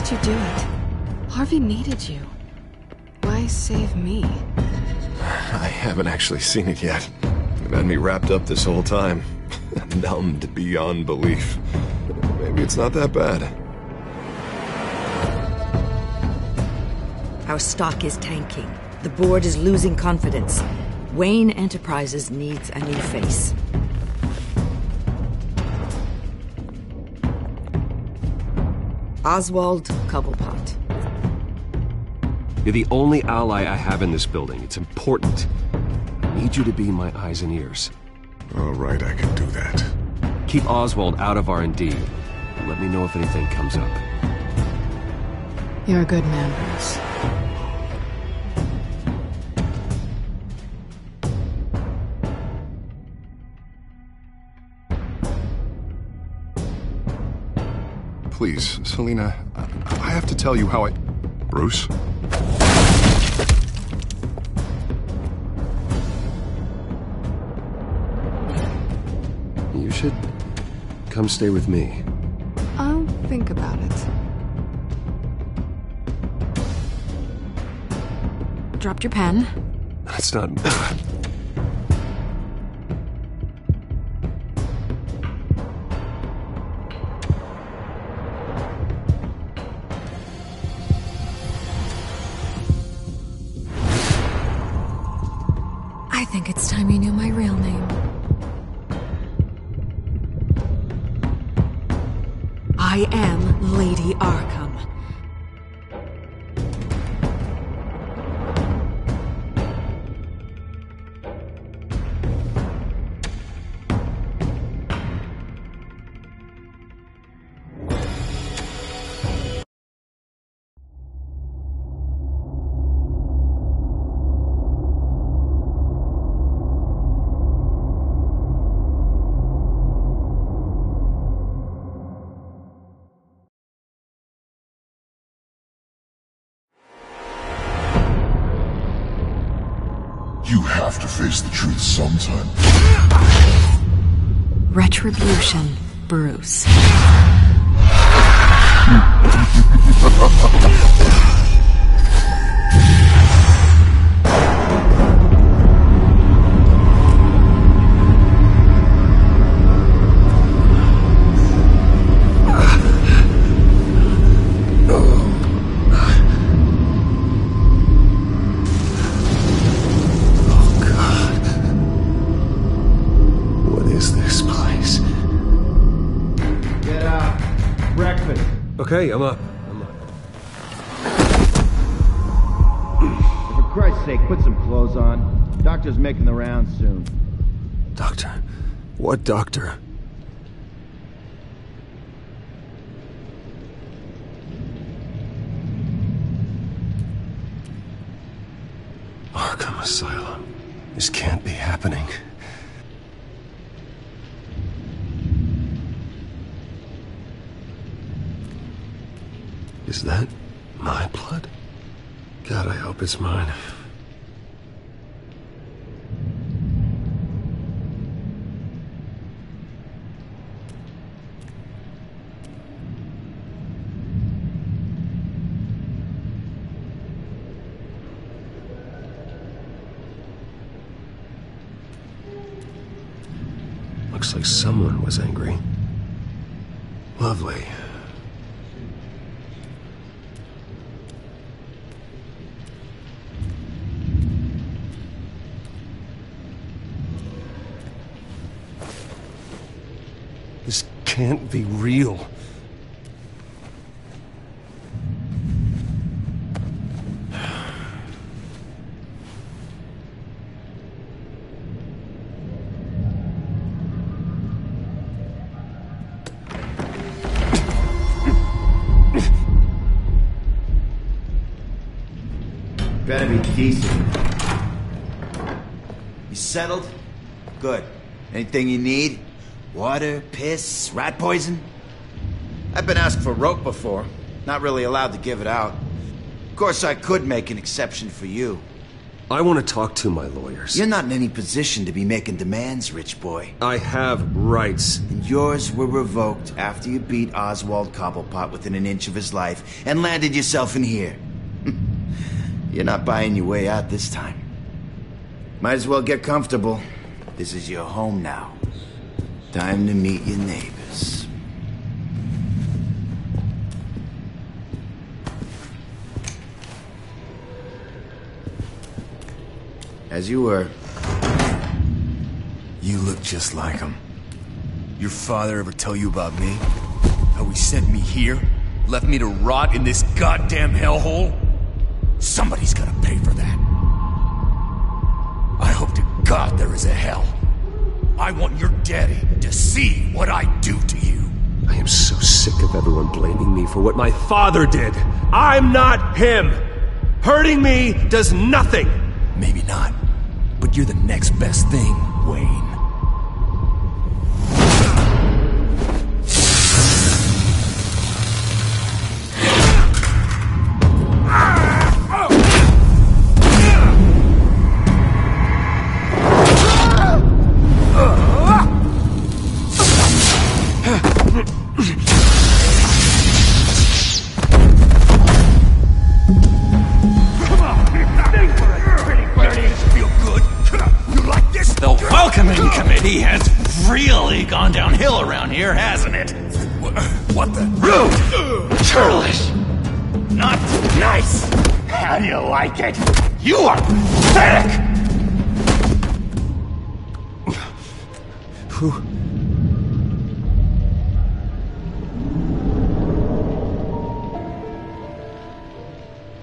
did you do it? Harvey needed you. Why save me? I haven't actually seen it yet. You've had me wrapped up this whole time. Numbed beyond belief. Maybe it's not that bad. Our stock is tanking. The board is losing confidence. Wayne Enterprises needs a new face. Oswald Cobblepot. You're the only ally I have in this building. It's important. I need you to be my eyes and ears. All right, I can do that. Keep Oswald out of R&D. And let me know if anything comes up. You're a good man, Bruce. Please, Selina, I have to tell you how I... Bruce? You should come stay with me. I'll think about it. Dropped your pen. That's not... I think it's time you knew my real name. I am Lady Arkham. You have to face the truth sometime. Retribution, Bruce. Okay, I'm up. For Christ's sake, put some clothes on. Doctor's making the rounds soon. Doctor? What doctor? Arkham Asylum. This can't be happening. Is that my blood? God, I hope it's mine. Looks like someone was angry. Lovely. This can't be real. Better be decent. You settled? Good. Anything you need? Water, piss, rat poison? I've been asked for rope before. Not really allowed to give it out. Of course, I could make an exception for you. I want to talk to my lawyers. You're not in any position to be making demands, rich boy. I have rights. And yours were revoked after you beat Oswald Cobblepot within an inch of his life and landed yourself in here. You're not buying your way out this time. Might as well get comfortable. This is your home now. Time to meet your neighbors. As you were. You look just like him. Your father ever tell you about me? How he sent me here? Left me to rot in this goddamn hellhole? Somebody's gonna pay for that. I hope to God there is a hell. I want your daddy to see what I do to you. I am so sick of everyone blaming me for what my father did. I'm not him. Hurting me does nothing. Maybe not, but you're the next best thing, Wayne. Committee has really gone downhill around here, hasn't it? What the? Rude! Churlish! Not nice! How do you like it? You are pathetic! Who?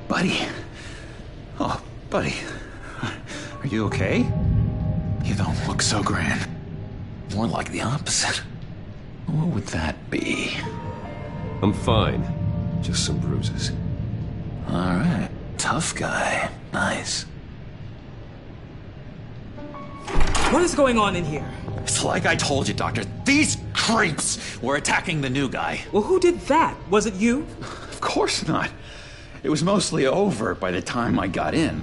Buddy. Oh, buddy. Are you okay? You don't look so grand. More like the opposite. What would that be? I'm fine. Just some bruises. Alright. Tough guy. Nice. What is going on in here? It's like I told you, Doctor. These creeps were attacking the new guy. Well, who did that? Was it you? Of course not. It was mostly over by the time I got in.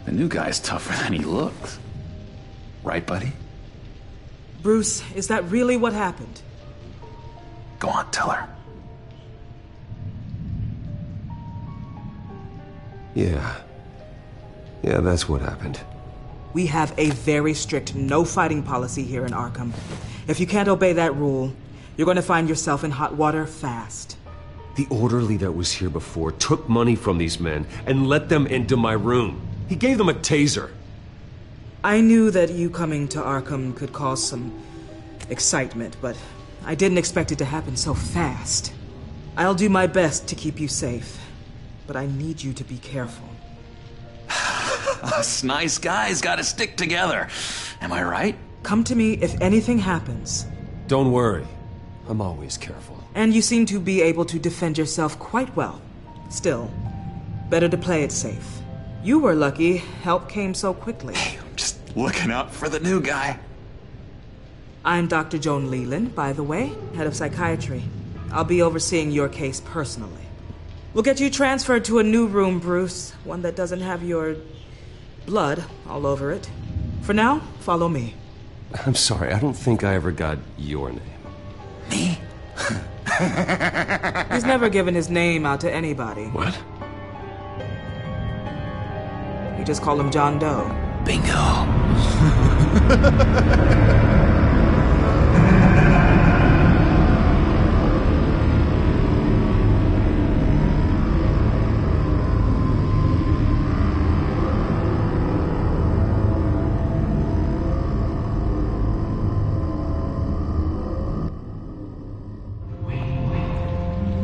The new guy's tougher than he looks. Right, buddy? Bruce, is that really what happened? Go on, tell her. Yeah, that's what happened. We have a very strict no fighting policy here in Arkham. If you can't obey that rule, you're going to find yourself in hot water fast. The orderly that was here before took money from these men and let them into my room. He gave them a taser. I knew that you coming to Arkham could cause some excitement, but I didn't expect it to happen so fast. I'll do my best to keep you safe, but I need you to be careful. Us nice guys gotta stick together. Am I right? Come to me if anything happens. Don't worry. I'm always careful. And you seem to be able to defend yourself quite well. Still, better to play it safe. You were lucky help came so quickly. I'm just looking out for the new guy. I'm Dr. Joan Leland, by the way, head of psychiatry. I'll be overseeing your case personally. We'll get you transferred to a new room, Bruce. One that doesn't have your blood all over it. For now, follow me. I'm sorry, I don't think I ever got your name. Me? He's never given his name out to anybody. What? We just call him John Doe. Bingo.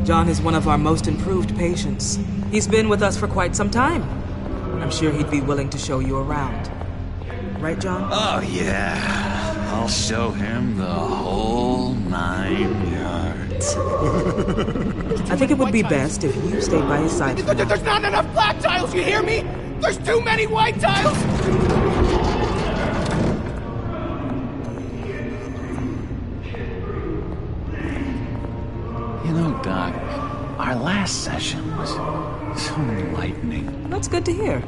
John is one of our most improved patients. He's been with us for quite some time. I'm sure he'd be willing to show you around. Right, John? Oh, yeah. I'll show him the whole 9 yards. I think it would be best if you stayed by his side for now. There's not enough black tiles, you hear me? There's too many white tiles! You know, Doc, our last session was so enlightening. That's good to hear.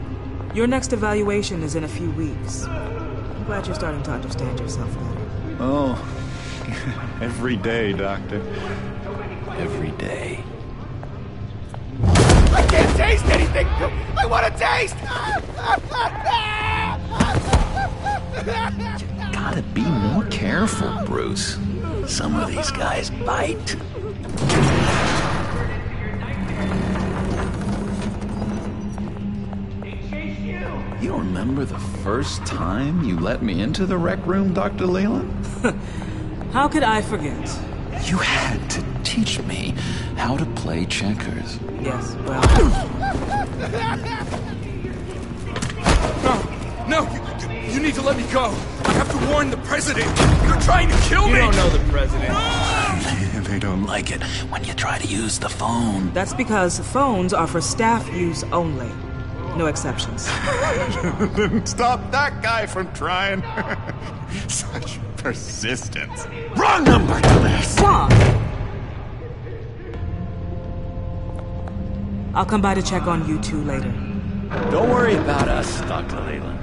Your next evaluation is in a few weeks. I'm glad you're starting to understand yourself better. Oh, every day, Doctor. Every day. I can't taste anything! I want to taste! You gotta be more careful, Bruce. Some of these guys bite. You remember the first time you let me into the rec room, Dr. Leland? How could I forget? You had to teach me how to play checkers. Yes, well... No, you need to let me go. I have to warn the president. You're trying to kill me. You don't know the president. They don't like it when you try to use the phone. That's because phones are for staff use only. No exceptions. Didn't stop that guy from trying. Such persistence. Wrong number, dumbass. Wrong! I'll come by to check on you two later. Don't worry about us, Dr. Leland.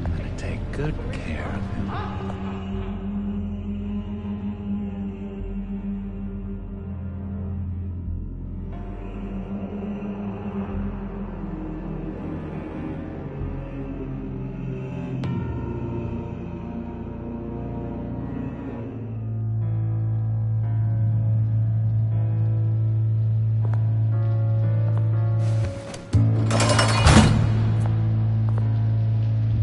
I'm gonna take good care of him.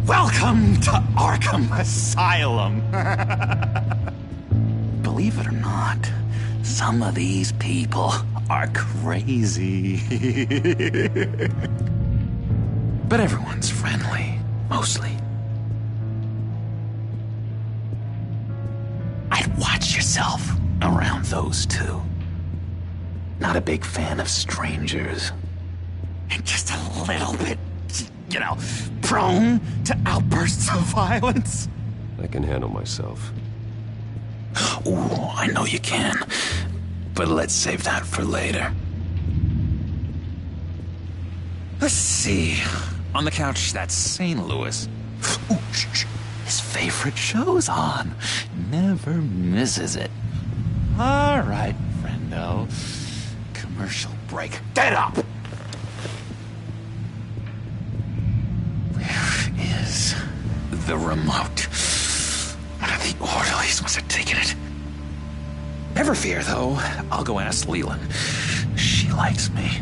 Welcome to Arkham Asylum. Believe it or not, some of these people are crazy. But everyone's friendly, mostly. I'd watch yourself around those two. Not a big fan of strangers. And just a little bit, you know, prone to outbursts of violence. I can handle myself. Ooh, I know you can. But let's save that for later. Let's see. On the couch, that's St. Louis. Ooh, shh. His favorite show's on. Never misses it. All right, friendo. Commercial break. Get up! Where is the remote? One of the orderlies must have taken it. Never fear, though. I'll go ask Leland. She likes me.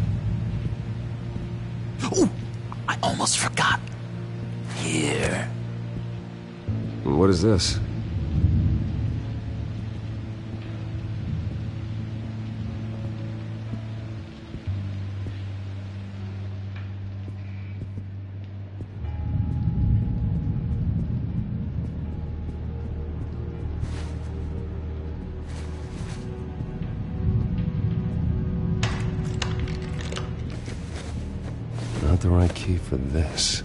Ooh, I almost forgot. Here. What is this? Not the right key for this.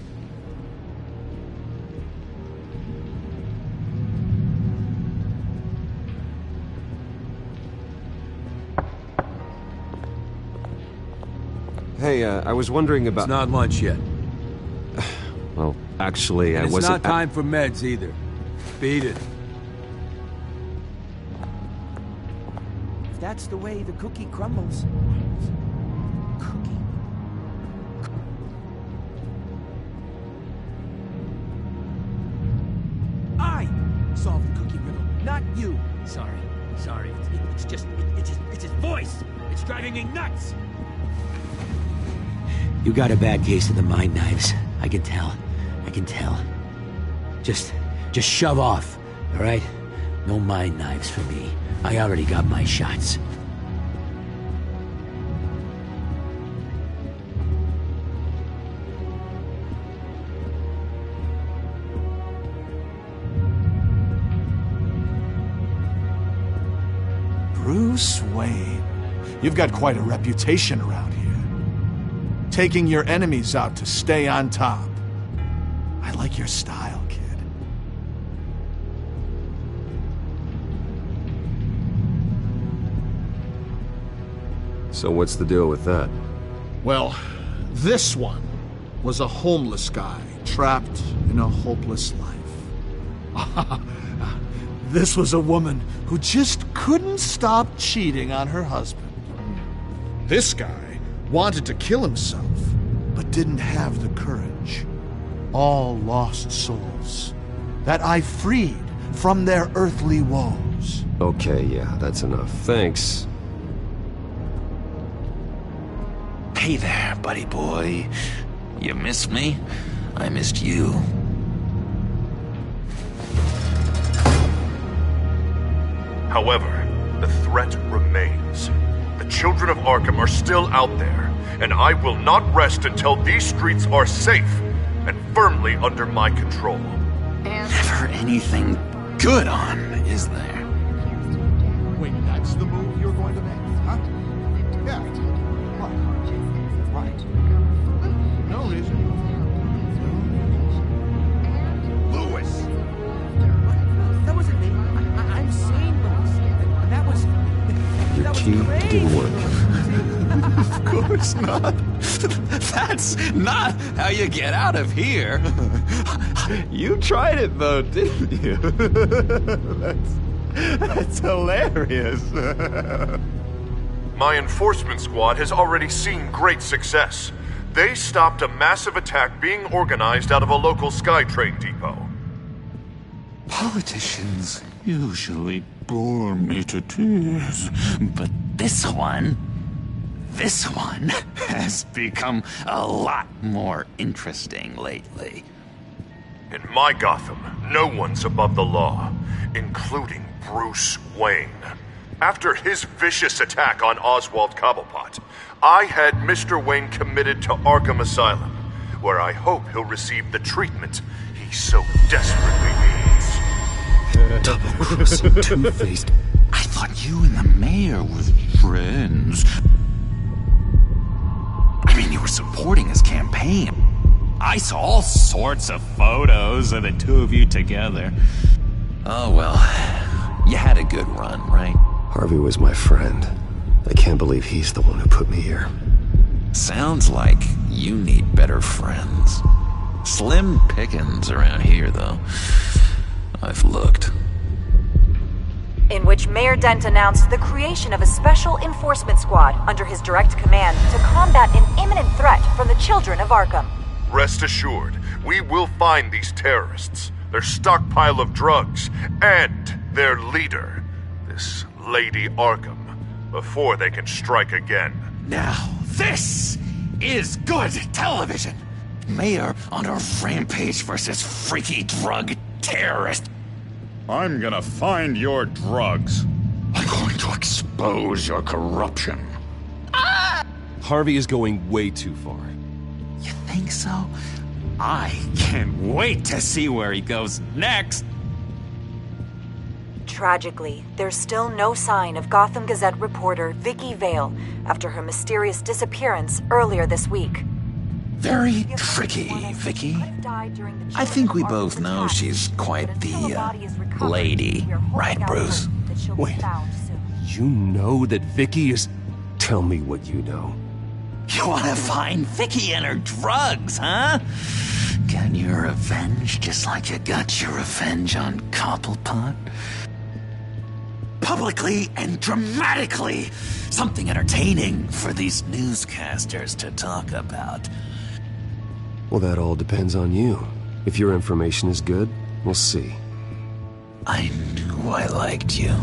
Hey, I was wondering about... It's not lunch yet. Well, actually, I It's wasn't... not time for meds either. Beat it. If that's the way the cookie crumbles. Cookie. I solved the cookie riddle, not you. Sorry. It's his voice. It's driving me nuts. You got a bad case of the mind knives. I can tell. Just shove off, all right? No mind knives for me. I already got my shots. Bruce Wayne. You've got quite a reputation around here. Taking your enemies out to stay on top. I like your style, kid. So what's the deal with that? Well, this one was a homeless guy trapped in a hopeless life. This was a woman who just couldn't stop cheating on her husband. This guy wanted to kill himself, but didn't have the courage. All lost souls that I freed from their earthly woes. Okay, yeah, that's enough. Thanks. Hey there, buddy boy. You missed me? I missed you. However, the threat remains. The children of Arkham are still out there, and I will not rest until these streets are safe and firmly under my control. Never anything good on, is there? Wait, that's the move you're going to make, huh? Yeah. Right. No reason. Lewis! That wasn't me. I'm sane, Lewis. And that was... Your key didn't work. Of course not. That's not how you get out of here. You tried it though, didn't you? That's hilarious. My enforcement squad has already seen great success. They stopped a massive attack being organized out of a local SkyTrain depot. Politicians usually bore me to tears, but this one has become a lot more interesting lately. In my Gotham, no one's above the law, including Bruce Wayne. After his vicious attack on Oswald Cobblepot, I had Mr. Wayne committed to Arkham Asylum, where I hope he'll receive the treatment he so desperately needs. Double-crossing Two-Faced. I thought you and the mayor were friends. I mean, you were supporting his campaign. I saw all sorts of photos of the two of you together. Oh, well, you had a good run, right? Harvey was my friend. I can't believe he's the one who put me here. Sounds like you need better friends. Slim pickings around here, though. I've looked. In which Mayor Dent announced the creation of a special enforcement squad under his direct command to combat an imminent threat from the children of Arkham. Rest assured, we will find these terrorists, their stockpile of drugs, and their leader, this Lady Arkham, before they can strike again. Now, this is good television! Mayor on a rampage versus freaky drug terrorist. I'm gonna find your drugs. I'm going to expose your corruption. Harvey is going way too far. You think so? I can't wait to see where he goes next. Tragically, there's still no sign of Gotham Gazette reporter Vicky Vale after her mysterious disappearance earlier this week. Very tricky, Vicky. I think we both know she's quite the, lady, right, Bruce? Wait, you know that Vicky is... Tell me what you know. You want to find Vicky and her drugs, huh? Get your revenge just like you got your revenge on Cobblepot? Publicly and dramatically! Something entertaining for these newscasters to talk about. Well, that all depends on you. If your information is good, we'll see. I knew I liked you.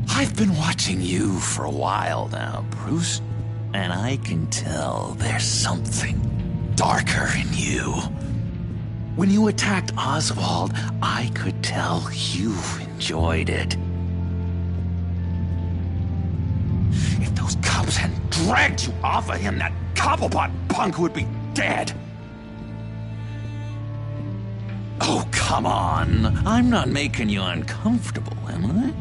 I've been watching you for a while now, Bruce. And I can tell there's something darker in you. When you attacked Oswald, I could tell you enjoyed it. If those cops hadn't dragged you off of him, that Cobblepot punk would be dead. Oh, come on. I'm not making you uncomfortable, am I?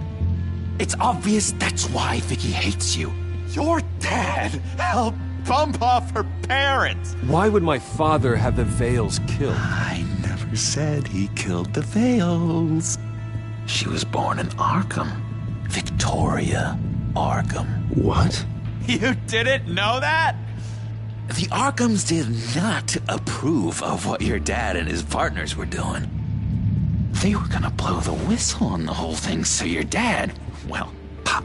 It's obvious that's why Vicky hates you. Your dad helped bump off her parents. Why would my father have the Vales killed? I never said he killed the Vales. She was born in Arkham. Victoria Arkham. What? You didn't know that? The Arkhams did not approve of what your dad and his partners were doing. They were gonna blow the whistle on the whole thing, so your dad, well, pop.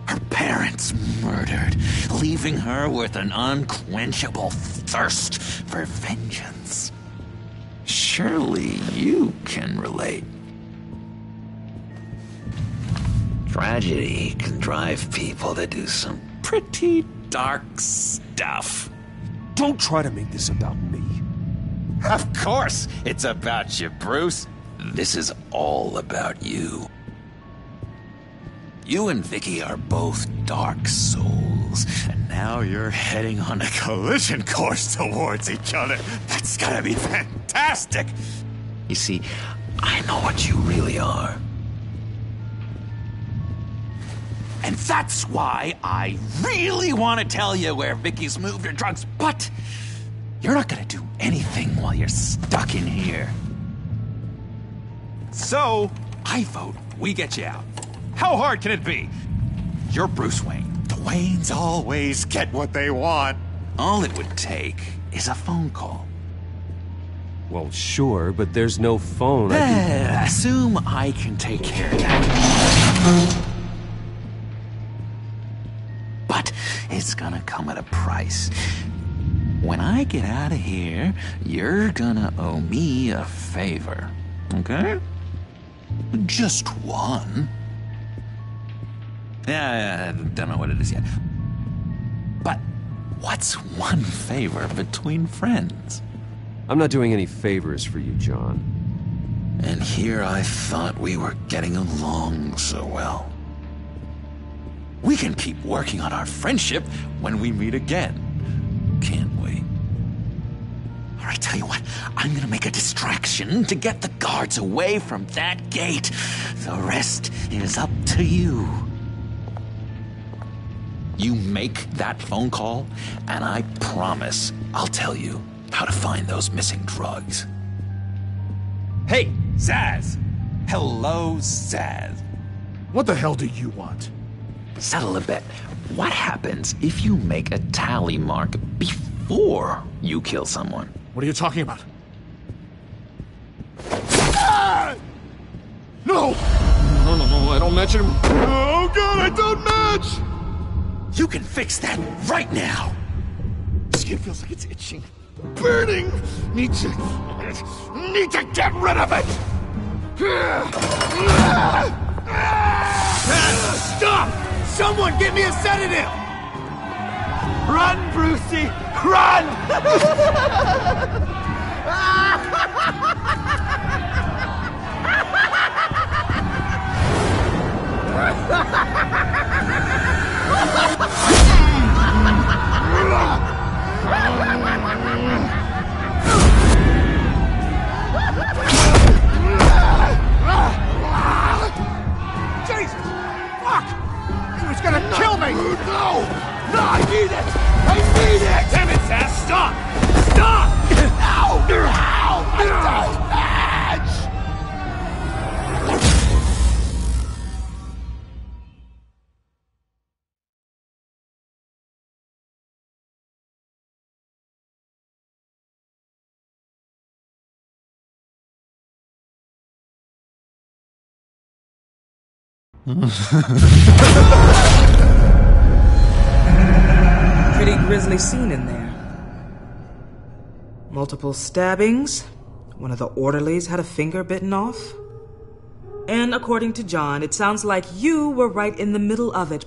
Her parents murdered, leaving her with an unquenchable thirst for vengeance. Surely you can relate. Tragedy can drive people to do some pretty dark stuff. Don't try to make this about me. Of course it's about you, Bruce. This is all about you. You and Vicky are both dark souls, and now you're heading on a collision course towards each other. That's gonna be fantastic! You see, I know what you really are. And that's why I really want to tell you where Vicky's moved her drugs, but you're not gonna do anything while you're stuck in here. So, I vote we get you out. How hard can it be? You're Bruce Wayne. The Waynes always get what they want. All it would take is a phone call. Well, sure, but there's no phone. Assume I can take care of that. But it's gonna come at a price. When I get out of here, you're gonna owe me a favor, okay? Just one. Yeah, I don't know what it is yet. But what's one favor between friends? I'm not doing any favors for you, John. And here I thought we were getting along so well. We can keep working on our friendship when we meet again, can't we? All right, tell you what, I'm gonna make a distraction to get the guards away from that gate. The rest is up to you. You make that phone call, and I promise I'll tell you how to find those missing drugs. Hey, Zaz! Hello, Zaz. What the hell do you want? Settle a bet. What happens if you make a tally mark before you kill someone? What are you talking about? Ah! No! No, I don't match him. Oh god, I don't match! You can fix that right now! Skin feels like it's itching. Burning! Need to get rid of it! Stop! Someone give me a sedative! Run, Brucey! Run! Jesus! Fuck! He was gonna kill me! No! No, I need it! I need it! Damn it, Zaz! Stop! Stop! Ow! Ow! I don't match! Pretty grisly scene in there. Multiple stabbings. One of the orderlies had a finger bitten off. And according to John, it sounds like you were right in the middle of it.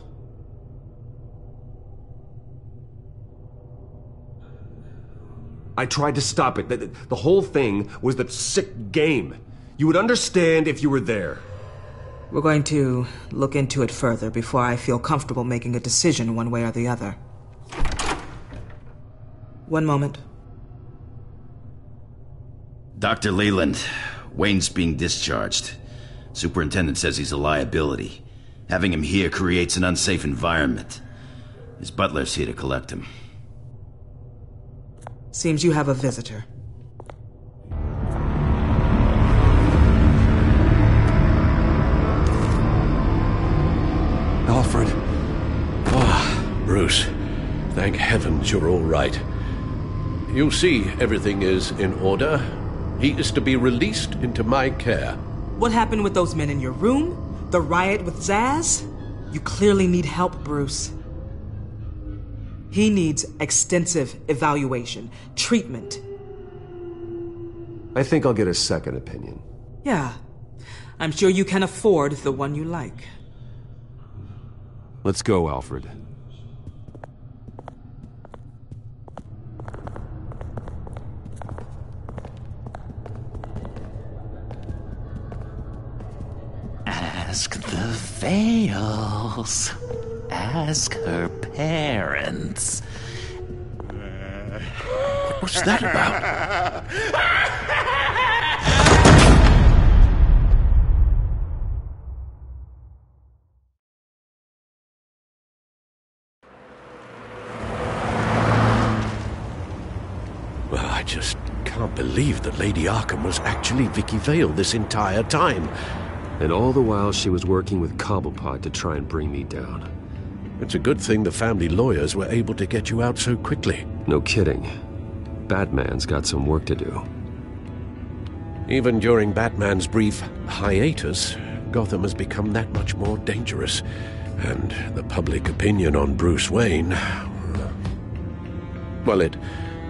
I tried to stop it. The whole thing was that sick game. You would understand if you were there. We're going to look into it further before I feel comfortable making a decision one way or the other. One moment. Dr. Leland, Wayne's being discharged. Superintendent says he's a liability. Having him here creates an unsafe environment. His butler's here to collect him. Seems you have a visitor. Alfred. Oh, Bruce. Thank heavens you're all right. You see, everything is in order. He is to be released into my care. What happened with those men in your room? The riot with Zaz? You clearly need help, Bruce. He needs extensive evaluation, treatment. I think I'll get a second opinion. Yeah. I'm sure you can afford the one you like. Let's go, Alfred. Ask the Vales. Ask her parents. What's that about? Well, I just can't believe that Lady Arkham was actually Vicky Vale this entire time. And all the while she was working with Cobblepot to try and bring me down. It's a good thing the family lawyers were able to get you out so quickly. No kidding. Batman's got some work to do. Even during Batman's brief hiatus, Gotham has become that much more dangerous. And the public opinion on Bruce Wayne... well, it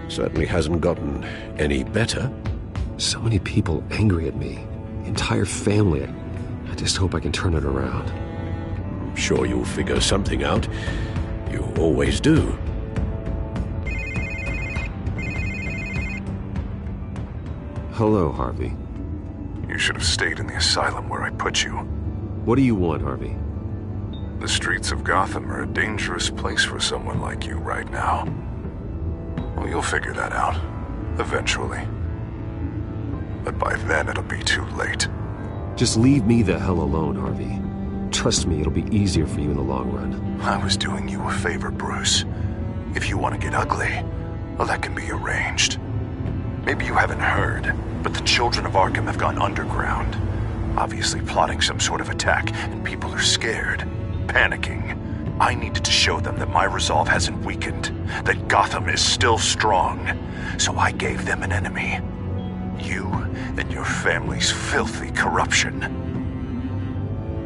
certainly hasn't gotten any better. So many people angry at me. Entire family. I just hope I can turn it around. I'm sure you'll figure something out. You always do. Hello, Harvey. You should have stayed in the asylum where I put you. What do you want, Harvey? The streets of Gotham are a dangerous place for someone like you right now. Well, you'll figure that out. Eventually. But by then it'll be too late. Just leave me the hell alone, Harvey. Trust me, it'll be easier for you in the long run. I was doing you a favor, Bruce. If you want to get ugly, well, that can be arranged. Maybe you haven't heard, but the children of Arkham have gone underground. Obviously plotting some sort of attack, and people are scared, panicking. I needed to show them that my resolve hasn't weakened, that Gotham is still strong. So I gave them an enemy. You and your family's filthy corruption.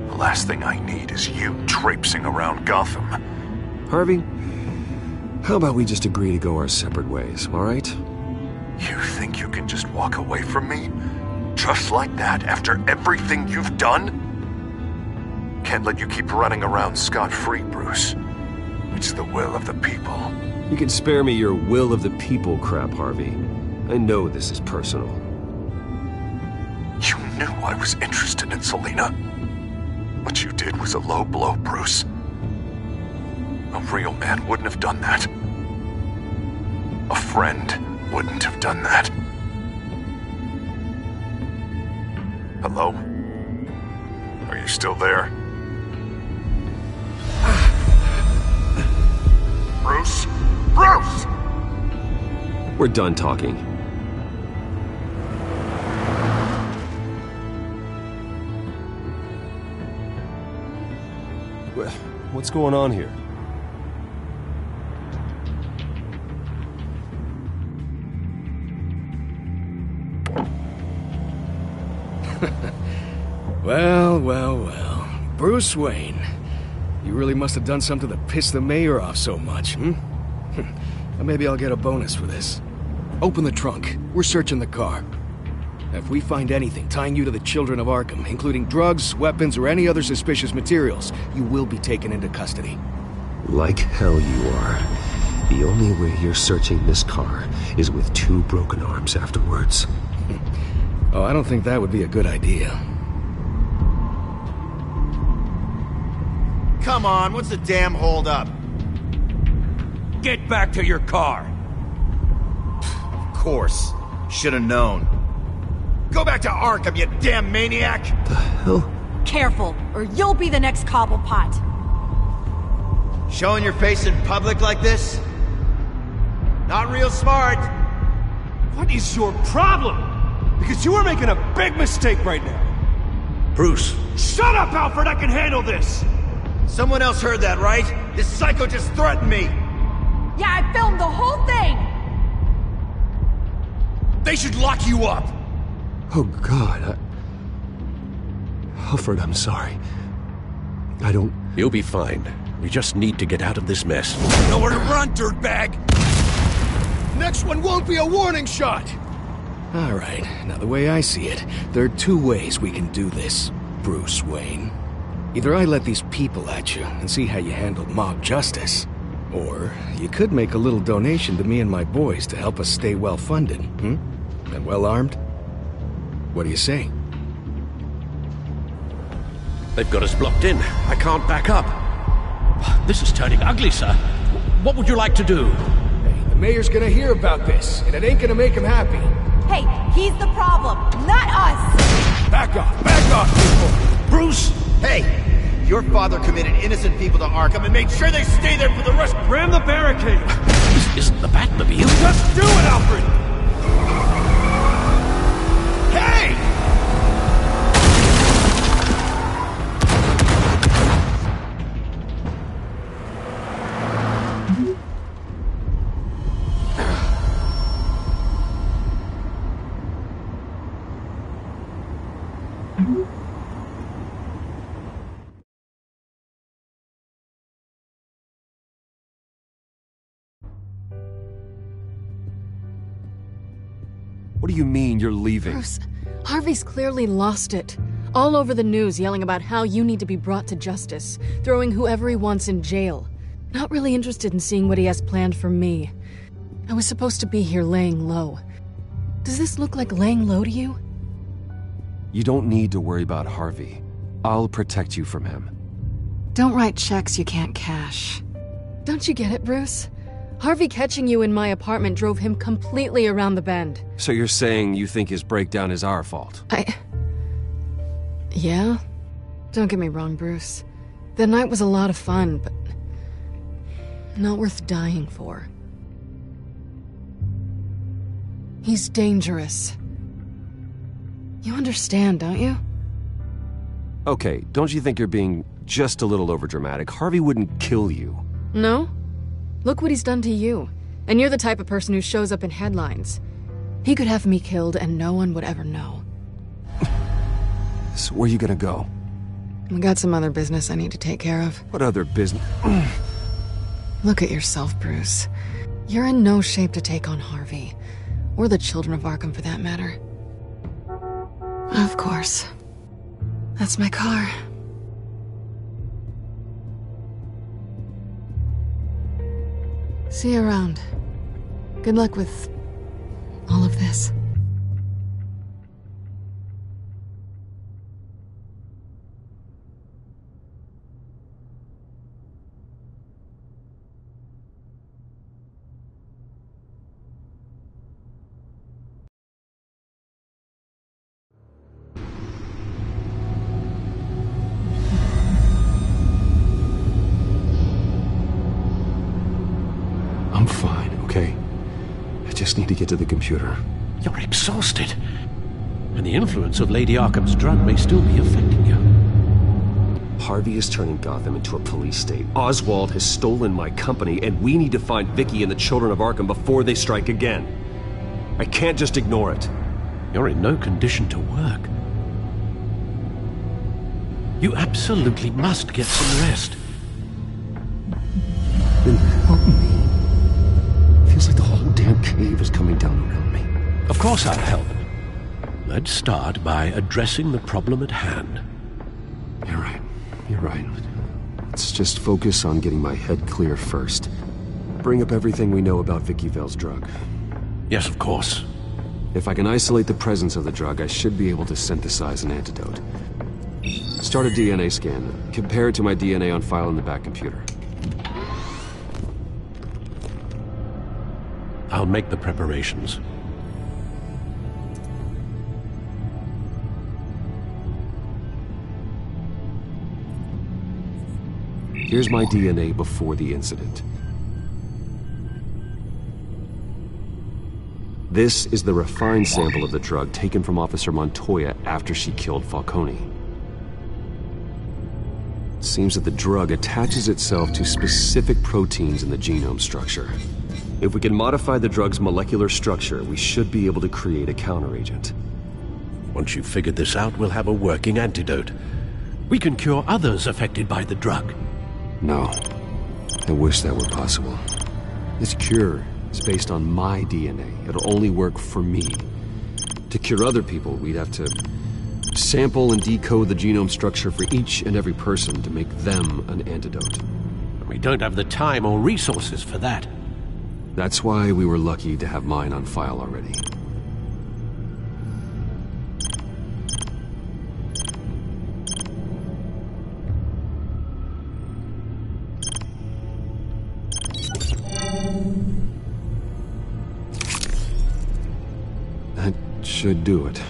The last thing I need is you traipsing around Gotham. Harvey, how about we just agree to go our separate ways, all right? You think you can just walk away from me? Just like that, after everything you've done? Can't let you keep running around scot-free, Bruce. It's the will of the people. You can spare me your will of the people crap, Harvey. I know this is personal. You knew I was interested in Selina. What you did was a low blow, Bruce. A real man wouldn't have done that. A friend wouldn't have done that. Hello? Are you still there? Bruce? Bruce! We're done talking. What's going on here? Well. Bruce Wayne. You really must have done something to piss the mayor off so much, Maybe I'll get a bonus for this. Open the trunk. We're searching the car. If we find anything tying you to the children of Arkham, including drugs, weapons, or any other suspicious materials, you will be taken into custody. Like hell you are. The only way you're searching this car is with 2 broken arms afterwards. Oh, I don't think that would be a good idea. Come on, what's the damn holdup? Get back to your car! Of course. Should've known. Go back to Arkham, you damn maniac! The hell? Careful, or you'll be the next Cobblepot. Showing your face in public like this? Not real smart. What is your problem? Because you are making a big mistake right now. Bruce. Shut up, Alfred! I can handle this! Someone else heard that, right? This psycho just threatened me! Yeah, I filmed the whole thing! They should lock you up! Oh, God. Alfred, I'm sorry. I don't... You'll be fine. We just need to get out of this mess. Nowhere to run, dirtbag! Next one won't be a warning shot! Alright, now the way I see it, there are two ways we can do this, Bruce Wayne. Either I let these people at you and see how you handle mob justice, or you could make a little donation to me and my boys to help us stay well-funded, and well-armed? What do you say? They've got us blocked in. I can't back up. This is turning ugly, sir. What would you like to do? Hey, the mayor's gonna hear about this, and it ain't gonna make him happy. Hey, he's the problem, not us! Back off, people! Bruce! Hey! Your father committed innocent people to Arkham and made sure they stay there for the rest— Ram the barricade! This isn't the Batmobile. Just do it, Alfred! Hey! What do you mean you're leaving? Bruce, Harvey's clearly lost it. All over the news yelling about how you need to be brought to justice, throwing whoever he wants in jail. Not really interested in seeing what he has planned for me. I was supposed to be here laying low. Does this look like laying low to you? You don't need to worry about Harvey. I'll protect you from him. Don't write checks you can't cash. Don't you get it, Bruce? Harvey catching you in my apartment drove him completely around the bend. So you're saying you think his breakdown is our fault? Yeah? Don't get me wrong, Bruce. The night was a lot of fun, but not worth dying for. He's dangerous. You understand, don't you? Okay, don't you think you're being just a little overdramatic? Harvey wouldn't kill you. No? Look what he's done to you. And you're the type of person who shows up in headlines. He could have me killed and no one would ever know. So where are you gonna go? I got some other business I need to take care of. What other business? Look at yourself, Bruce. You're in no shape to take on Harvey. Or the children of Arkham, for that matter. Of course. That's my car. See you around. Good luck with all of this. I'm fine, okay? I just need to get to the computer. You're exhausted. And the influence of Lady Arkham's drug may still be affecting you. Harvey is turning Gotham into a police state. Oswald has stolen my company, and we need to find Vicky and the children of Arkham before they strike again. I can't just ignore it. You're in no condition to work. You absolutely must get some rest. Then help me. Feels like the whole damn cave is coming down around me. Of course I'll help. Let's start by addressing the problem at hand. You're right. You're right. Let's just focus on getting my head clear first. Bring up everything we know about Vicky Vale's drug. Yes, of course. If I can isolate the presence of the drug, I should be able to synthesize an antidote. Start a DNA scan. Compare it to my DNA on file in the back computer. I'll make the preparations. Here's my DNA before the incident. This is the refined sample of the drug taken from Officer Montoya after she killed Falcone. Seems that the drug attaches itself to specific proteins in the genome structure. If we can modify the drug's molecular structure, we should be able to create a counteragent. Once you've figured this out, we'll have a working antidote. We can cure others affected by the drug. No. I wish that were possible. This cure is based on my DNA. It'll only work for me. To cure other people, we'd have to sample and decode the genome structure for each and every person to make them an antidote. We don't have the time or resources for that. That's why we were lucky to have mine on file already. That should do it.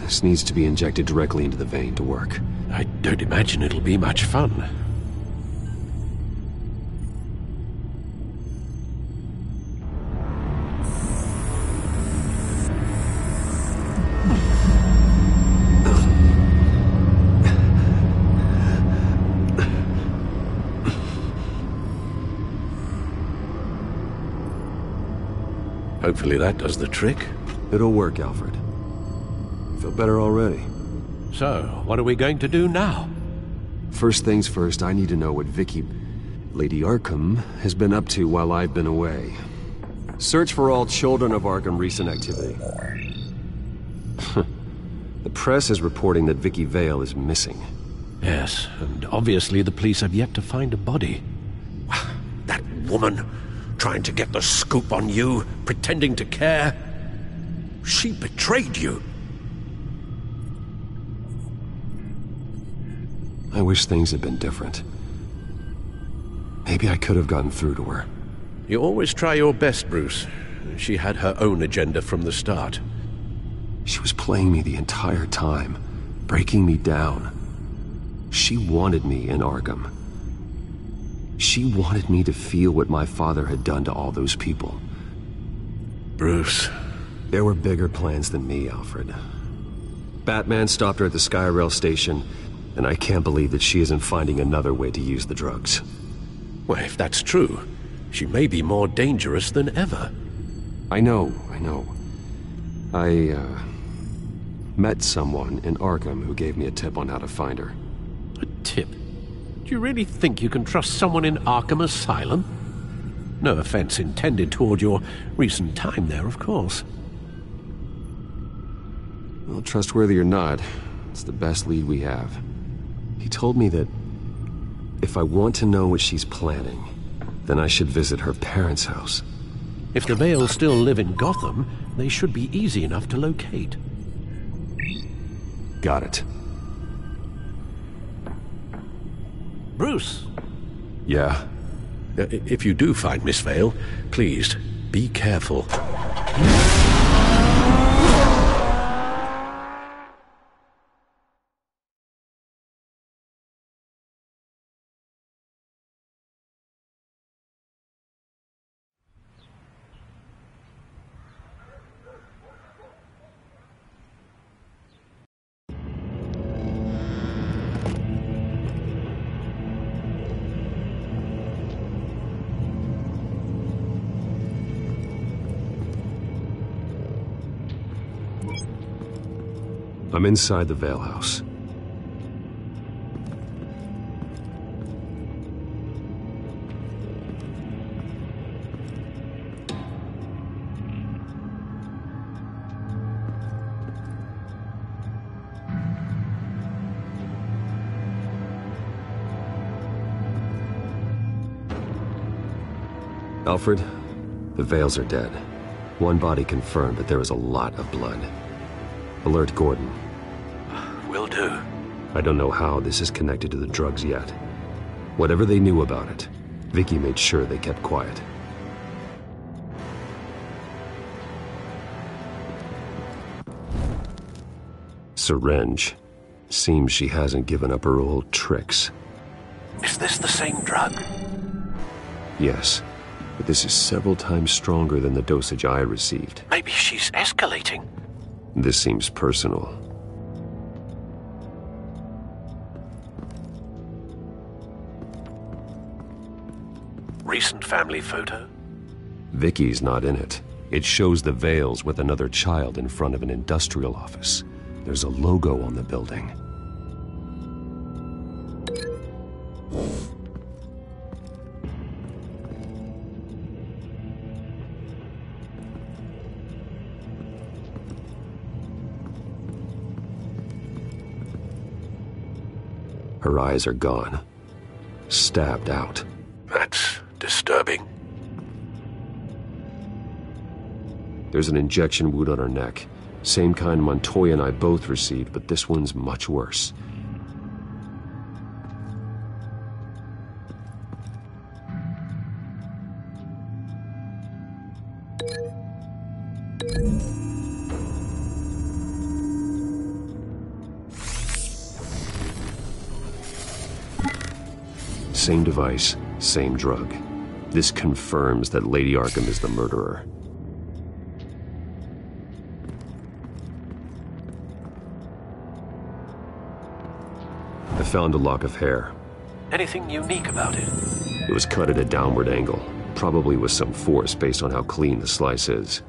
This needs to be injected directly into the vein to work. I don't imagine it'll be much fun. Hopefully that does the trick. It'll work, Alfred. Feel better already. So, what are we going to do now? First things first, I need to know what Vicky, Lady Arkham, has been up to while I've been away. Search for all children of Arkham recent activity. The press is reporting that Vicky Vale is missing. Yes, and obviously the police have yet to find a body. That woman, trying to get the scoop on you, pretending to care. She betrayed you. I wish things had been different. Maybe I could have gotten through to her. You always try your best, Bruce. She had her own agenda from the start. She was playing me the entire time, breaking me down. She wanted me in Arkham. She wanted me to feel what my father had done to all those people. Bruce. There were bigger plans than me, Alfred. Batman stopped her at the Skyrail station, and I can't believe that she isn't finding another way to use the drugs. Well, if that's true, she may be more dangerous than ever. I know. I met someone in Arkham who gave me a tip on how to find her. A tip? Do you really think you can trust someone in Arkham Asylum? No offense intended toward your recent time there, of course. Well, trustworthy or not, it's the best lead we have. He told me that if I want to know what she's planning, then I should visit her parents' house. If the Vales still live in Gotham, they should be easy enough to locate. Got it. Bruce! Yeah? If you do find Miss Vale, please, be careful. I'm inside the Vale house. Alfred, the Vales are dead. One body confirmed, but there is a lot of blood. Alert Gordon. Will do. I don't know how this is connected to the drugs yet. Whatever they knew about it, Vicky made sure they kept quiet. Syringe. Seems she hasn't given up her old tricks. Is this the same drug? Yes. but this is several times stronger than the dosage I received. Maybe she's escalating. This seems personal. Recent family photo? Vicky's not in it. It shows the Vales with another child in front of an industrial office. There's a logo on the building. Her eyes are gone. Stabbed out. That's disturbing. There's an injection wound on her neck. Same kind Montoya and I both received, but this one's much worse. Same device, same drug. This confirms that Lady Arkham is the murderer. I found a lock of hair. Anything unique about it? It was cut at a downward angle, probably with some force based on how clean the slice is.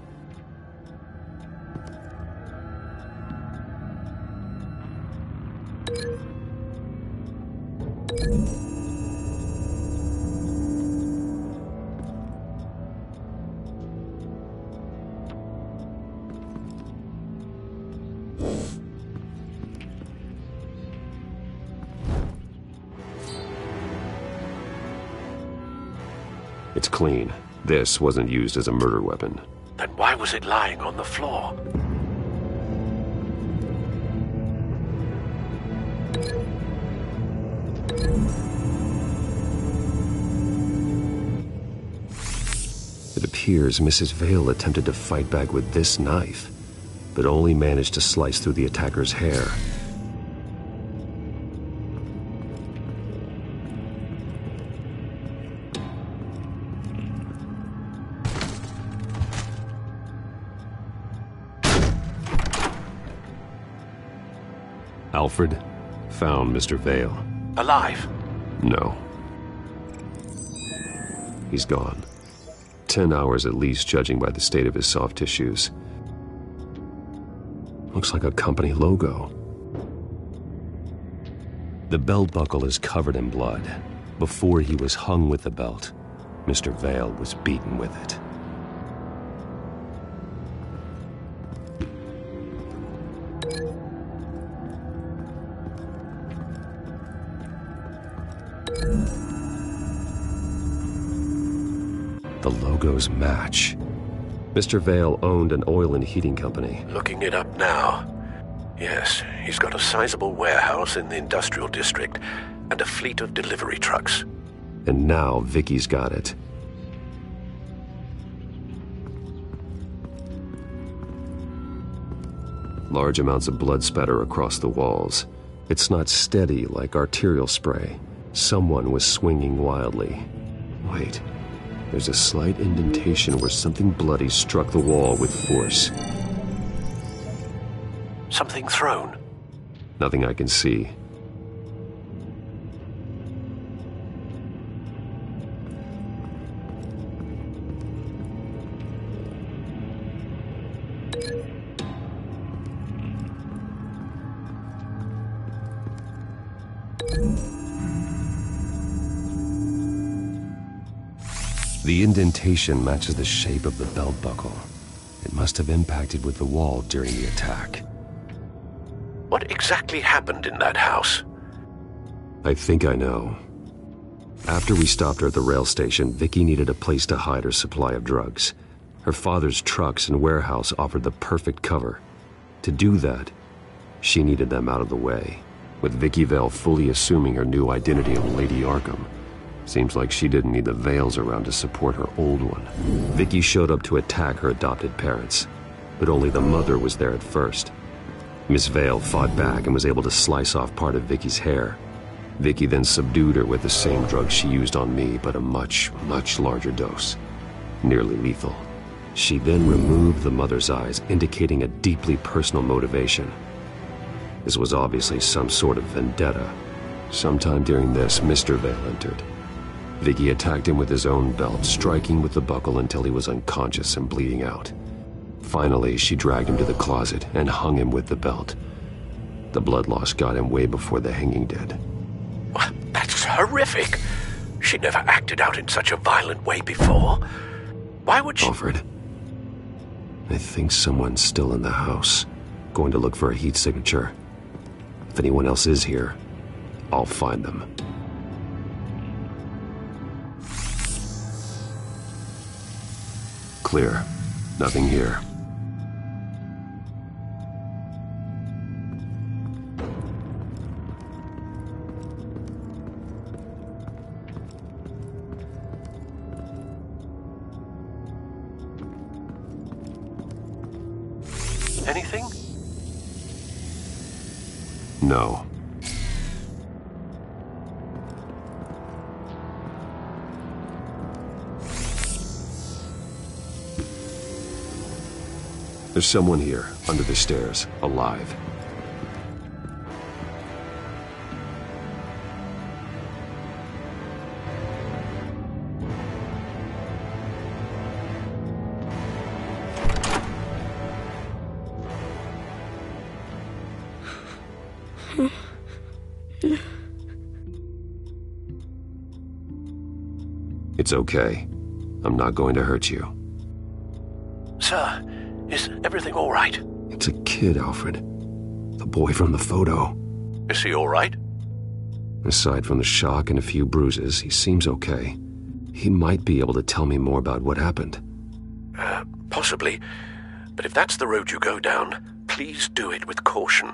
It's clean. This wasn't used as a murder weapon. Then why was it lying on the floor? It appears Mrs. Vale attempted to fight back with this knife, but only managed to slice through the attacker's hair. Alfred found Mr. Vale. Alive? No. He's gone. 10 hours at least, judging by the state of his soft tissues. Looks like a company logo. The belt buckle is covered in blood. Before he was hung with the belt, Mr. Vale was beaten with it. The logos match. Mr. Vale owned an oil and heating company. Looking it up now. Yes, he's got a sizable warehouse in the industrial district and a fleet of delivery trucks. And now Vicky's got it. Large amounts of blood spatter across the walls. It's not steady like arterial spray. Someone was swinging wildly. Wait. There's a slight indentation where something bloody struck the wall with force. Something thrown? Nothing I can see. The indentation matches the shape of the belt buckle. It must have impacted with the wall during the attack. What exactly happened in that house? I think I know. After we stopped her at the rail station, Vicky needed a place to hide her supply of drugs. Her father's trucks and warehouse offered the perfect cover. To do that, she needed them out of the way, with Vicky Vale fully assuming her new identity of Lady Arkham. Seems like she didn't need the Vales around to support her old one. Vicky showed up to attack her adopted parents, but only the mother was there at first. Miss Vale fought back and was able to slice off part of Vicky's hair. Vicky then subdued her with the same drug she used on me, but a much, much larger dose. nearly lethal. She then removed the mother's eyes, indicating a deeply personal motivation. This was obviously some sort of vendetta. Sometime during this, Mr. Vale entered. Vicky attacked him with his own belt, striking with the buckle until he was unconscious and bleeding out. Finally, she dragged him to the closet and hung him with the belt. The blood loss got him way before the hanging did. That's horrific. She never acted out in such a violent way before. Why would she... Alfred, I think someone's still in the house. Going to look for a heat signature. If anyone else is here, I'll find them. Clear. Nothing here. Anything? No. There's someone here, under the stairs, alive. It's okay. I'm not going to hurt you. Sir, is everything all right? It's a kid, Alfred. The boy from the photo. Is he all right? Aside from the shock and a few bruises, he seems okay. He might be able to tell me more about what happened. Possibly. But if that's the road you go down, please do it with caution.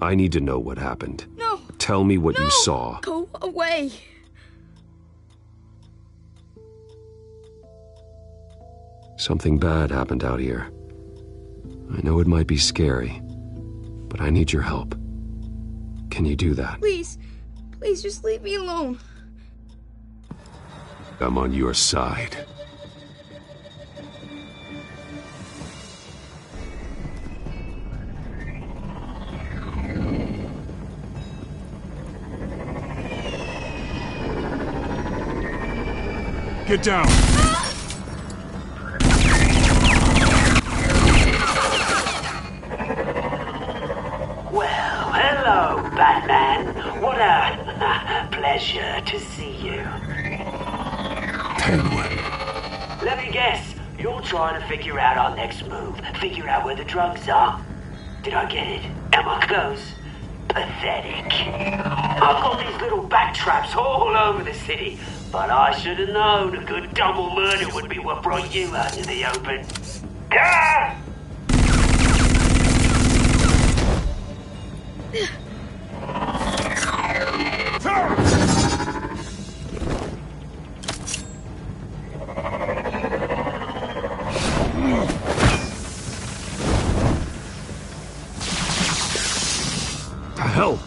I need to know what happened. No. Tell me what you saw. Go away. Something bad happened out here. I know it might be scary, but I need your help. Can you do that? Please. Please just leave me alone. I'm on your side. Get down! Well, hello, Batman. What a pleasure to see you. Penguin. Let me guess, you're trying to figure out our next move. Figure out where the drugs are. Did I get it? Am I close? Pathetic. I've got these little bat traps all over the city, but I should have known a good double murder would be what brought you out to the open. Ah! The hell?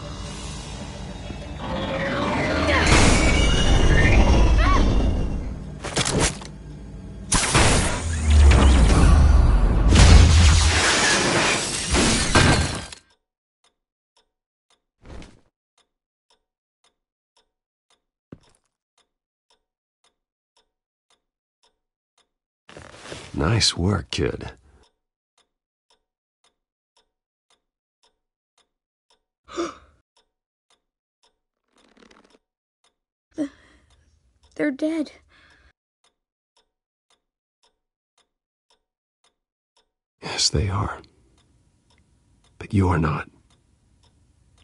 Nice work, kid. They're dead. Yes, they are. But you're not.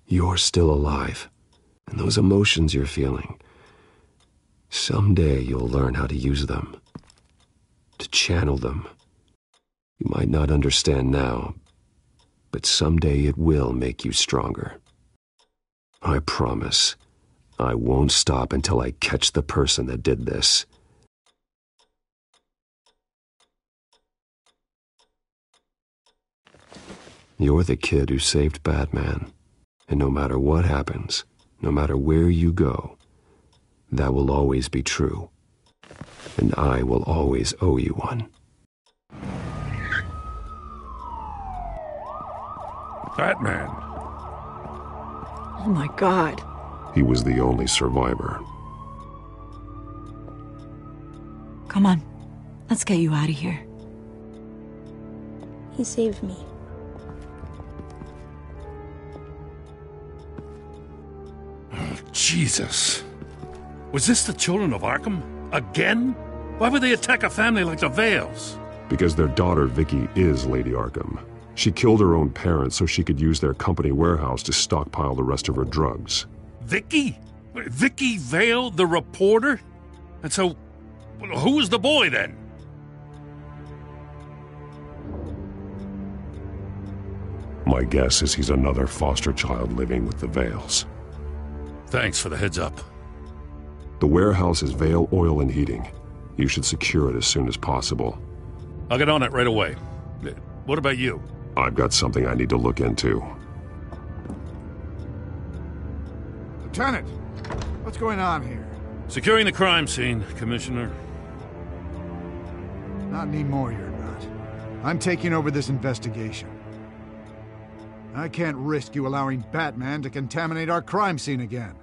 You're still alive. And those emotions you're feeling, someday you'll learn how to use them. To channel them. You might not understand now, but someday it will make you stronger. I promise, I won't stop until I catch the person that did this. You're the kid who saved Batman. And no matter what happens, no matter where you go, that will always be true. And I will always owe you one. Batman. Oh my God. He was the only survivor. Come on. Let's get you out of here. He saved me. Oh, Jesus. Was this the children of Arkham? Again? Why would they attack a family like the Vales? Because their daughter, Vicky, is Lady Arkham. She killed her own parents so she could use their company warehouse to stockpile the rest of her drugs. Vicky? Vicky Vale, the reporter? And so, who was the boy then? My guess is he's another foster child living with the Vales. Thanks for the heads up. The warehouse is Vale Oil and Heating. You should secure it as soon as possible. I'll get on it right away. What about you? I've got something I need to look into. Lieutenant, what's going on here? Securing the crime scene, Commissioner. Not anymore, you're not. I'm taking over this investigation. I can't risk you allowing Batman to contaminate our crime scene again.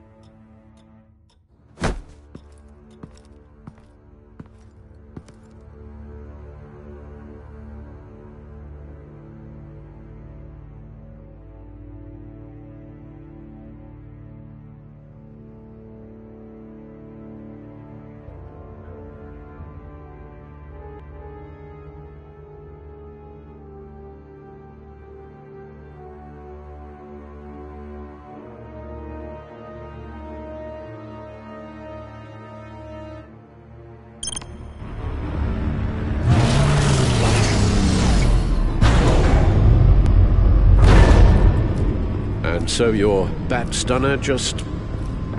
So your bat stunner just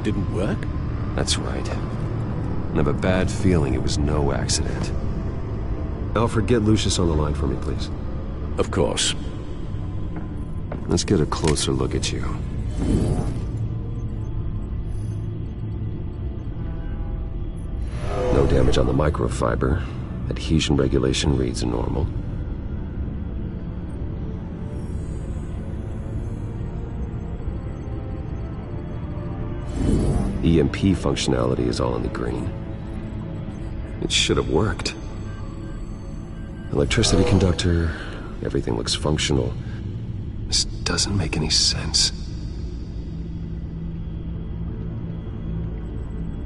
didn't work? That's right. I have a bad feeling it was no accident. Alfred, get Lucius on the line for me, please. Of course. Let's get a closer look at you. No damage on the microfiber. Adhesion regulation reads normal. EMP functionality is all in the green. It should have worked. Electricity conductor, everything looks functional. This doesn't make any sense.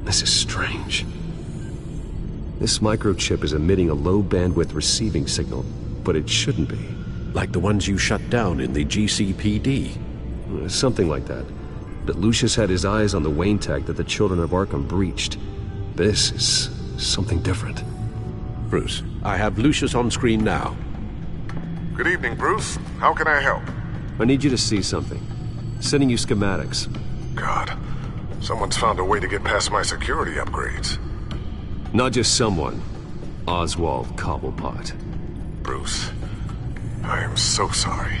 This is strange. This microchip is emitting a low-bandwidth receiving signal, but it shouldn't be. Like the ones you shut down in the GCPD? Something like that. But Lucius had his eyes on the Wayne tech that the children of Arkham breached. This is something different. Bruce, I have Lucius on screen now. Good evening, Bruce. How can I help? I need you to see something. Sending you schematics. God, someone's found a way to get past my security upgrades. Not just someone. Oswald Cobblepot. Bruce, I am so sorry.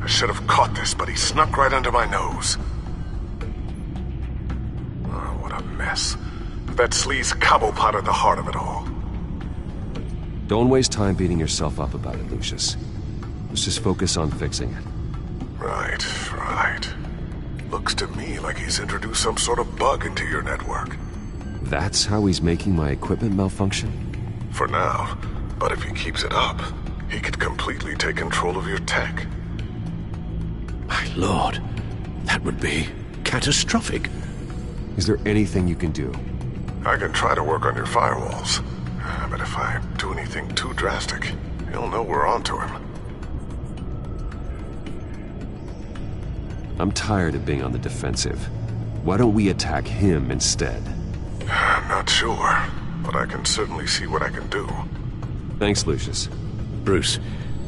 I should have caught this, but he snuck right under my nose. Oh, what a mess. That sleaze Cobblepot at the heart of it all. Don't waste time beating yourself up about it, Lucius. Let's just focus on fixing it. Right. Looks to me like he's introduced some sort of bug into your network. That's how he's making my equipment malfunction? For now, but if he keeps it up, he could completely take control of your tech. My lord, that would be catastrophic. Is there anything you can do? I can try to work on your firewalls, but if I do anything too drastic, he'll know we're onto him. I'm tired of being on the defensive. Why don't we attack him instead? I'm not sure, but I can certainly see what I can do. Thanks, Lucius. Bruce,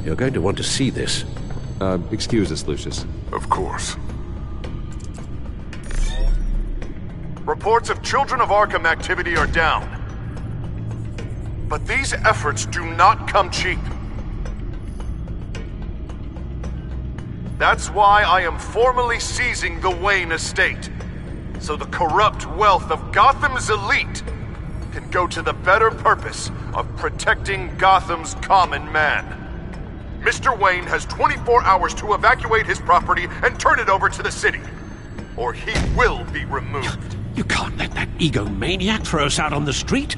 you're going to want to see this. Excuse us, Lucius. Of course. Reports of Children of Arkham activity are down. But these efforts do not come cheap. That's why I am formally seizing the Wayne estate, so the corrupt wealth of Gotham's elite can go to the better purpose of protecting Gotham's common man. Mr. Wayne has 24 hours to evacuate his property and turn it over to the city, or he will be removed. You can't let that egomaniac throw us out on the street.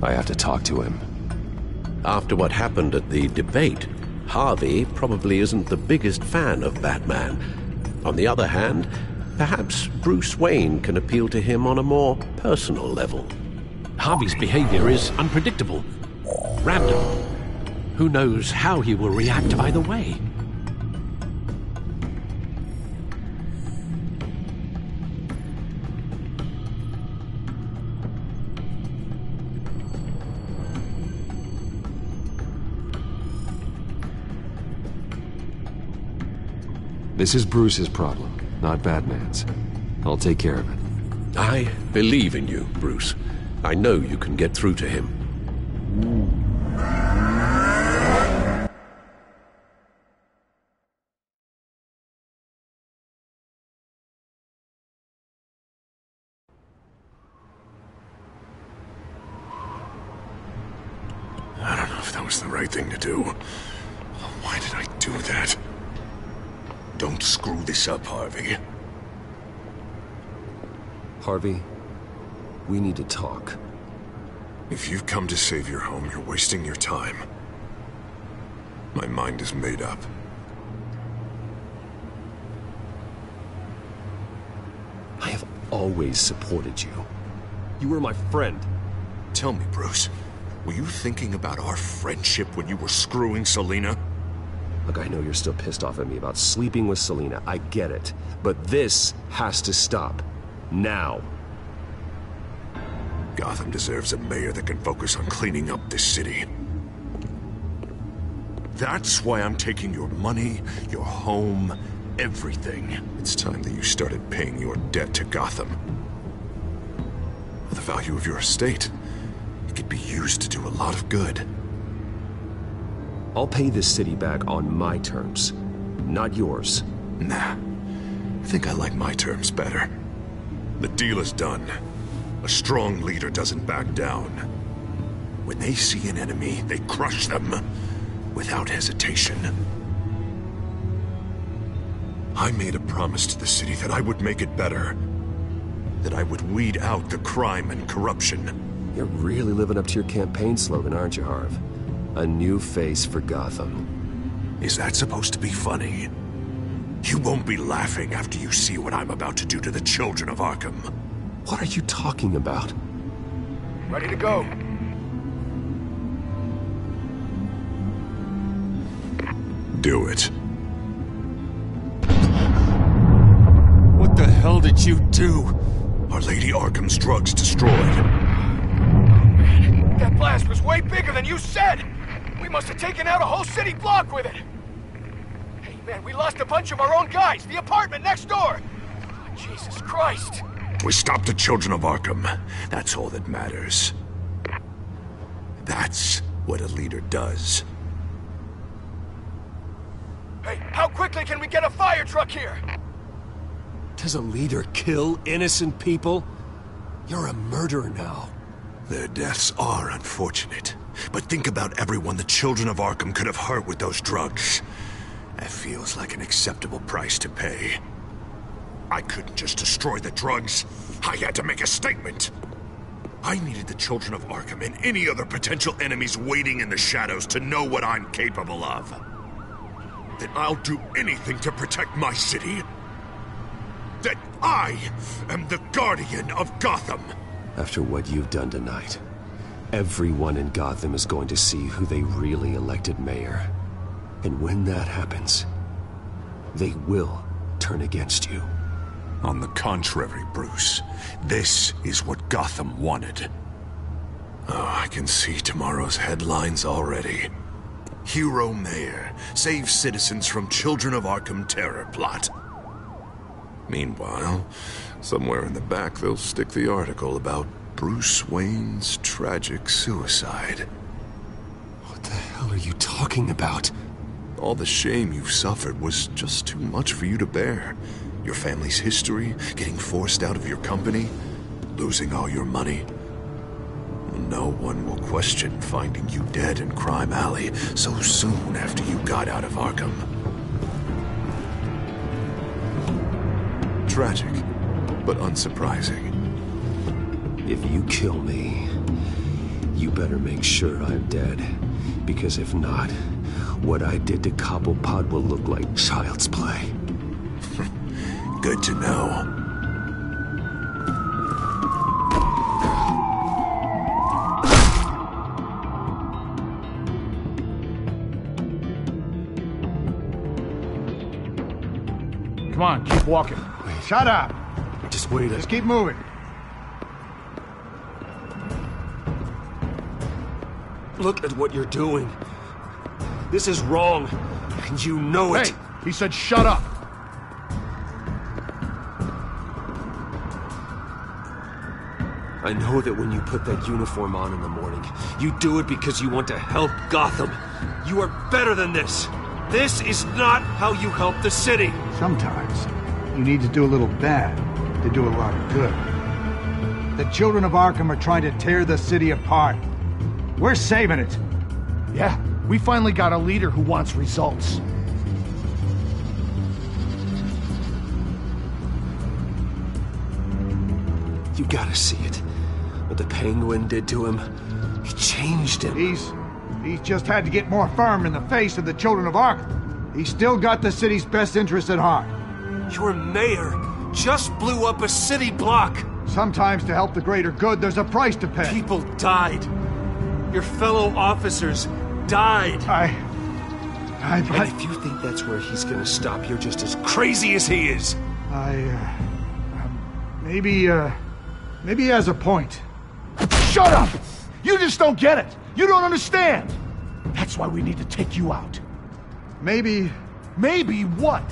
I have to talk to him. After what happened at the debate, Harvey probably isn't the biggest fan of Batman. On the other hand, perhaps Bruce Wayne can appeal to him on a more personal level. Harvey's behavior is unpredictable, random. Who knows how he will react either way? This is Bruce's problem, not Batman's. I'll take care of it. I believe in you, Bruce. I know you can get through to him. I don't know if that was the right thing to do. Why did I do that? Don't screw this up, Harvey. Harvey, we need to talk. If you've come to save your home, you're wasting your time. My mind is made up. I have always supported you. You were my friend. Tell me, Bruce, were you thinking about our friendship when you were screwing Selina? Look, I know you're still pissed off at me about sleeping with Selina. I get it. But this has to stop. Now. Gotham deserves a mayor that can focus on cleaning up this city. That's why I'm taking your money, your home, everything. It's time that you started paying your debt to Gotham. For the value of your estate, it could be used to do a lot of good. I'll pay this city back on my terms, not yours. Nah. I think I like my terms better. The deal is done. A strong leader doesn't back down. When they see an enemy, they crush them without hesitation. I made a promise to the city that I would make it better. That I would weed out the crime and corruption. You're really living up to your campaign slogan, aren't you, Harv? A new face for Gotham. Is that supposed to be funny? You won't be laughing after you see what I'm about to do to the children of Arkham. What are you talking about? Ready to go. Do it. What the hell did you do? Our Lady Arkham's drugs destroyed. That blast was way bigger than you said! We must have taken out a whole city block with it! Hey man, we lost a bunch of our own guys! The apartment next door! Oh, Jesus Christ! We stopped the children of Arkham. That's all that matters. That's what a leader does. Hey, how quickly can we get a fire truck here? Does a leader kill innocent people? You're a murderer now. Their deaths are unfortunate. But think about everyone the children of Arkham could have hurt with those drugs. That feels like an acceptable price to pay. I couldn't just destroy the drugs. I had to make a statement. I needed the children of Arkham and any other potential enemies waiting in the shadows to know what I'm capable of. That I'll do anything to protect my city. That I am the guardian of Gotham. After what you've done tonight, everyone in Gotham is going to see who they really elected mayor. And when that happens, they will turn against you. On the contrary, Bruce, this is what Gotham wanted. Oh, I can see tomorrow's headlines already. Hero Mayor saves citizens from Children of Arkham terror plot. Meanwhile, somewhere in the back they'll stick the article about Bruce Wayne's tragic suicide. What the hell are you talking about? All the shame you've suffered was just too much for you to bear. Your family's history, getting forced out of your company, losing all your money. No one will question finding you dead in Crime Alley so soon after you got out of Arkham. Tragic, but unsurprising. If you kill me, you better make sure I'm dead. Because if not, what I did to Cobblepot will look like child's play. Good to know. Come on, keep walking. Shut up! Just wait. Just keep moving. Look at what you're doing. This is wrong, and you know it. Hey, he said shut up. I know that when you put that uniform on in the morning, you do it because you want to help Gotham. You are better than this. This is not how you help the city. Sometimes you need to do a little bad to do a lot of good. The children of Arkham are trying to tear the city apart. We're saving it. Yeah, we finally got a leader who wants results. You gotta see it. What the Penguin did to him, it changed him. He's just had to get more firm in the face of the children of Arkham. He's still got the city's best interests at heart. Your mayor just blew up a city block. Sometimes to help the greater good, there's a price to pay. People died. Your fellow officers died. And if you think that's where he's gonna stop, you're just as crazy as he is. Maybe he has a point. Shut up! You just don't get it. You don't understand. That's why we need to take you out. Maybe what?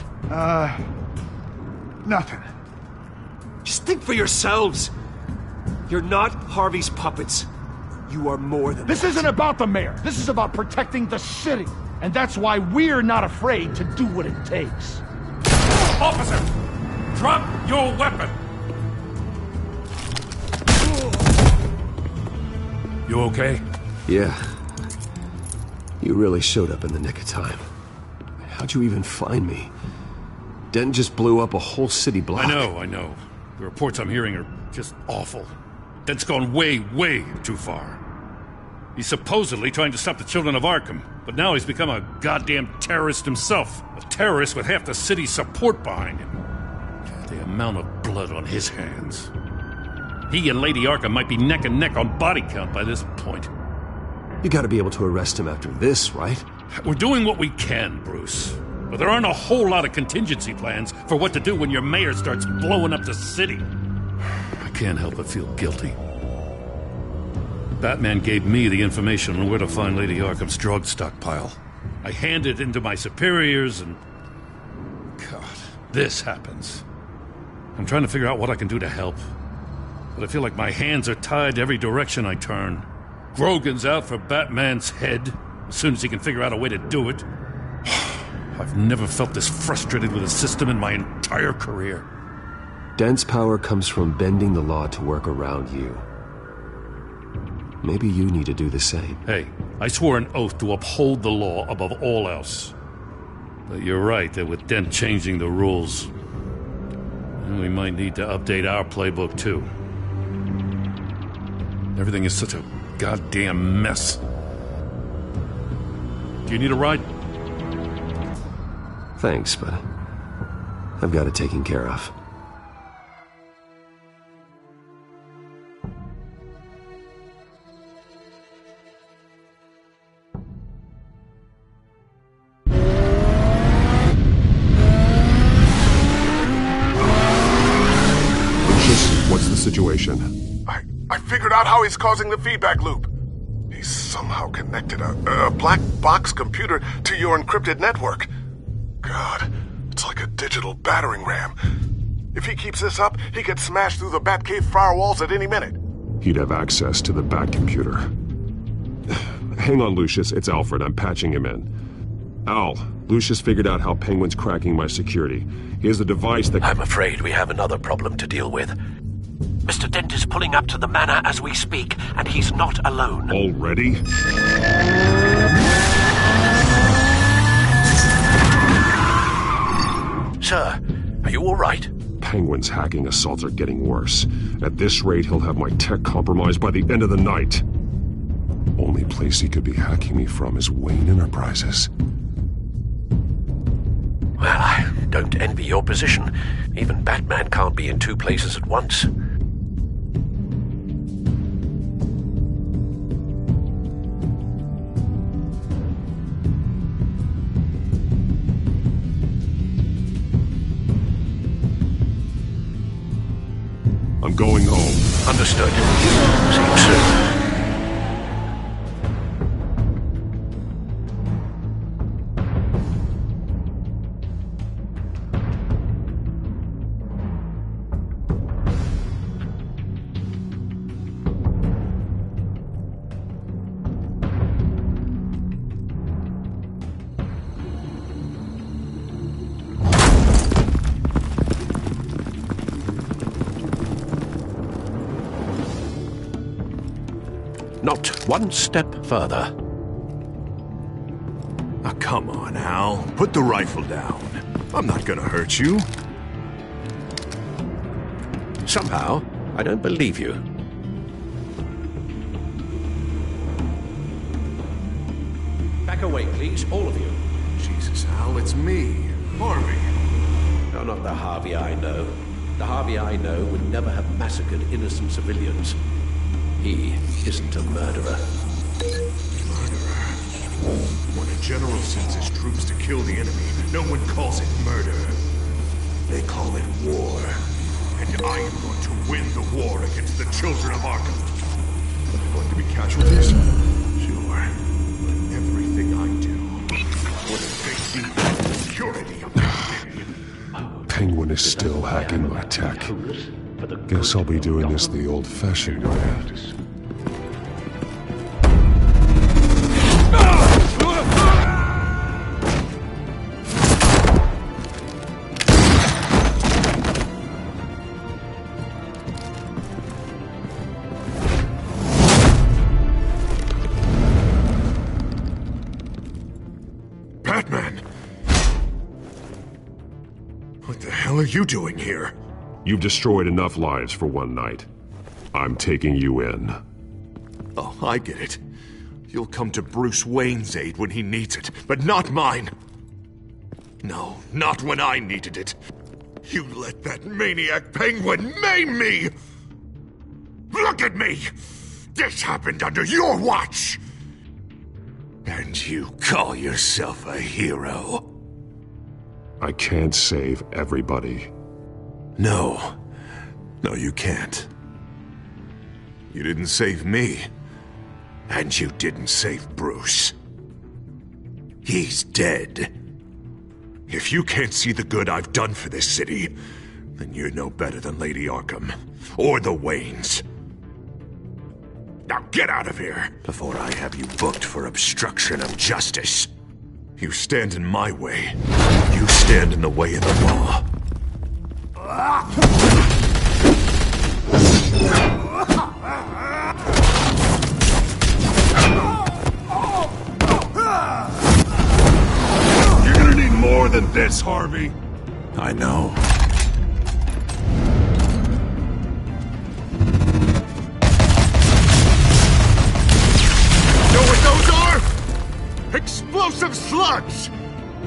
Nothing. Just think for yourselves. You're not Harvey's puppets. You are more than This that. isn't about the mayor. This is about protecting the city. And that's why we're not afraid to do what it takes. Officer! Drop your weapon! You okay? Yeah. You really showed up in the nick of time. How'd you even find me? Dent just blew up a whole city block. I know. The reports I'm hearing are just awful. Dent's gone way, way too far. He's supposedly trying to stop the children of Arkham, but now he's become a goddamn terrorist himself. A terrorist with half the city's support behind him. The amount of blood on his hands. He and Lady Arkham might be neck and neck on body count by this point. You gotta be able to arrest him after this, right? We're doing what we can, Bruce. But there aren't a whole lot of contingency plans for what to do when your mayor starts blowing up the city. I can't help but feel guilty. Batman gave me the information on where to find Lady Arkham's drug stockpile. I handed it into my superiors and... God, this happens. I'm trying to figure out what I can do to help. But I feel like my hands are tied every direction I turn. Grogan's out for Batman's head, as soon as he can figure out a way to do it. I've never felt this frustrated with the system in my entire career. Dent's power comes from bending the law to work around you. Maybe you need to do the same. Hey, I swore an oath to uphold the law above all else. But you're right that with Dent changing the rules, we might need to update our playbook too. Everything is such a goddamn mess. Do you need a ride? Thanks, but I've got it taken care of. What's the situation? I figured out how he's causing the feedback loop. He's somehow connected a black box computer to your encrypted network. God, it's like a digital battering ram. If he keeps this up, he could smash through the Batcave firewalls at any minute. He'd have access to the Bat computer. Hang on, Lucius. It's Alfred. I'm patching him in. Al, Lucius figured out how Penguin's cracking my security. He has a device that... I'm afraid we have another problem to deal with. Mr. Dent is pulling up to the manor as we speak, and he's not alone. Already? Sir, are you all right? Penguin's hacking assaults are getting worse. At this rate, he'll have my tech compromised by the end of the night. Only place he could be hacking me from is Wayne Enterprises. Well, I don't envy your position. Even Batman can't be in two places at once. I'm going home. Understood. See you soon. Not one step further. Oh, come on, Al. Put the rifle down. I'm not gonna hurt you. Somehow, I don't believe you. Back away, please, all of you. Jesus, Al, it's me, Harvey. No, not the Harvey I know. The Harvey I know would never have massacred innocent civilians. He isn't a murderer. Murderer? When a general sends his troops to kill the enemy, no one calls it murder. They call it war. And I am going to win the war against the children of Arkham. Are there going to be casualties? Sure. But everything I do would affect the security of that city. Penguin is still hacking my tech. Guess I'll be doing this the old-fashioned way. Batman! What the hell are you doing here? You've destroyed enough lives for one night. I'm taking you in. Oh, I get it. You'll come to Bruce Wayne's aid when he needs it, but not mine. No, not when I needed it. You let that maniac Penguin maim me! Look at me! This happened under your watch! And you call yourself a hero? I can't save everybody. No. No, you can't. You didn't save me. And you didn't save Bruce. He's dead. If you can't see the good I've done for this city, then you're no better than Lady Arkham. Or the Waynes. Now get out of here, before I have you booked for obstruction of justice. You stand in my way. You stand in the way of the law. You're gonna need more than this, Harvey. I know. Know what those are? Explosive slugs!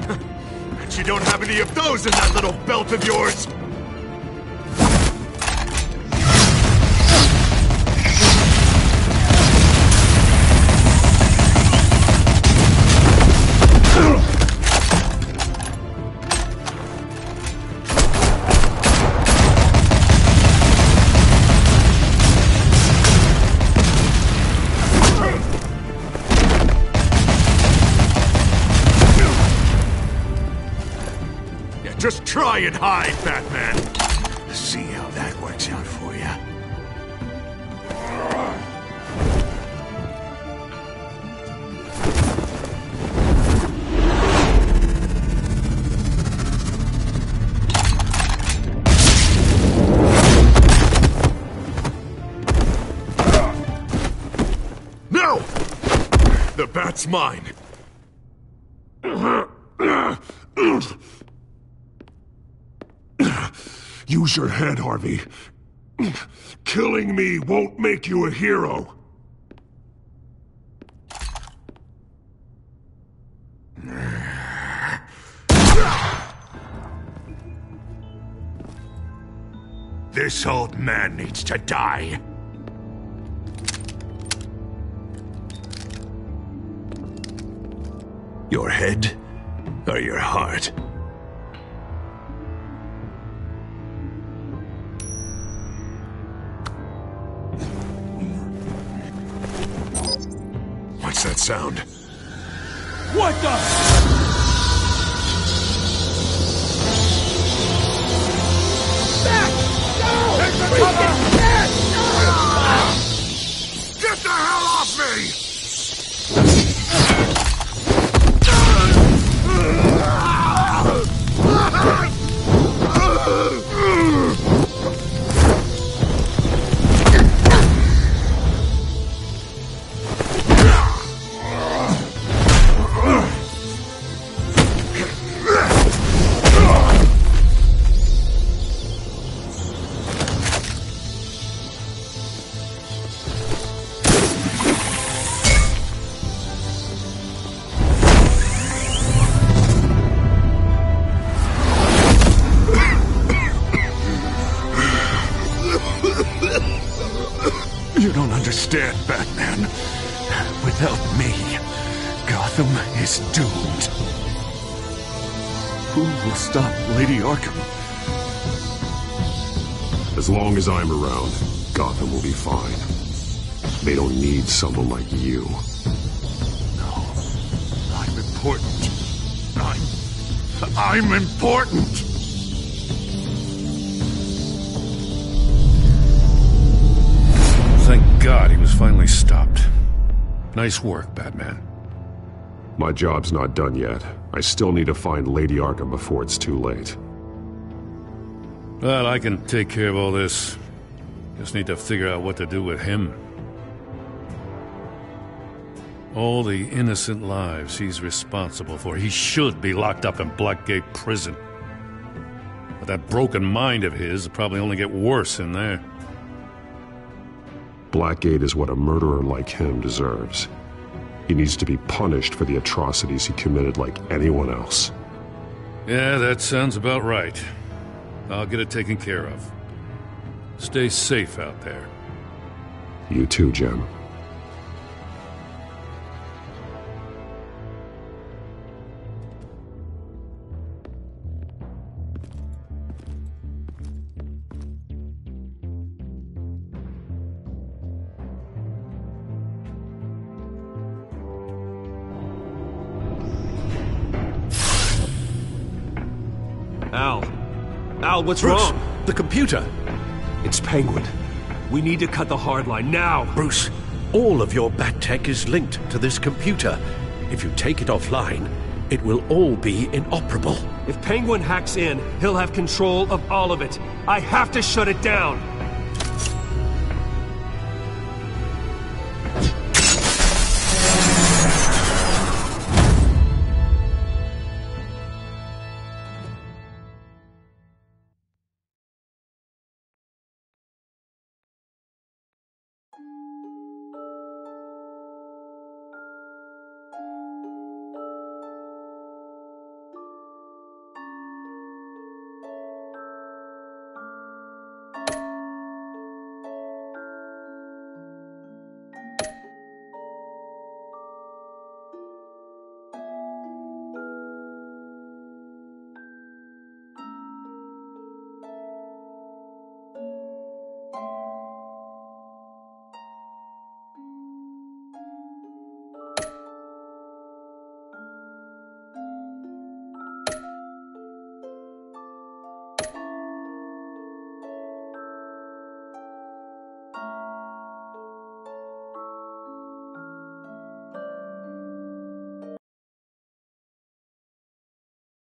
And you don't have any of those in that little belt of yours! Just try and hide, Batman. See how that works out for you. That's mine. Use your head, Harvey. Killing me won't make you a hero. This old man needs to die. Your head or your heart? What's that sound? What the? Get the hell off me! You don't understand, Batman. Without me, Gotham is doomed. Who will stop Lady Arkham? As long as I'm around, Gotham will be fine. They don't need someone like you. No. I'm important. I'm important! Thank God he was finally stopped. Nice work, Batman. My job's not done yet. I still need to find Lady Arkham before it's too late. Well, I can take care of all this. Just need to figure out what to do with him. All the innocent lives he's responsible for. He should be locked up in Blackgate Prison. But that broken mind of his will probably only get worse in there. Blackgate is what a murderer like him deserves. He needs to be punished for the atrocities he committed like anyone else. Yeah, that sounds about right. I'll get it taken care of. Stay safe out there. You too, Jim. Al, what's Bruce, wrong? the computer. It's Penguin. We need to cut the hard line now. Bruce, all of your bat tech is linked to this computer. If you take it offline, it will all be inoperable. If Penguin hacks in, he'll have control of all of it. I have to shut it down.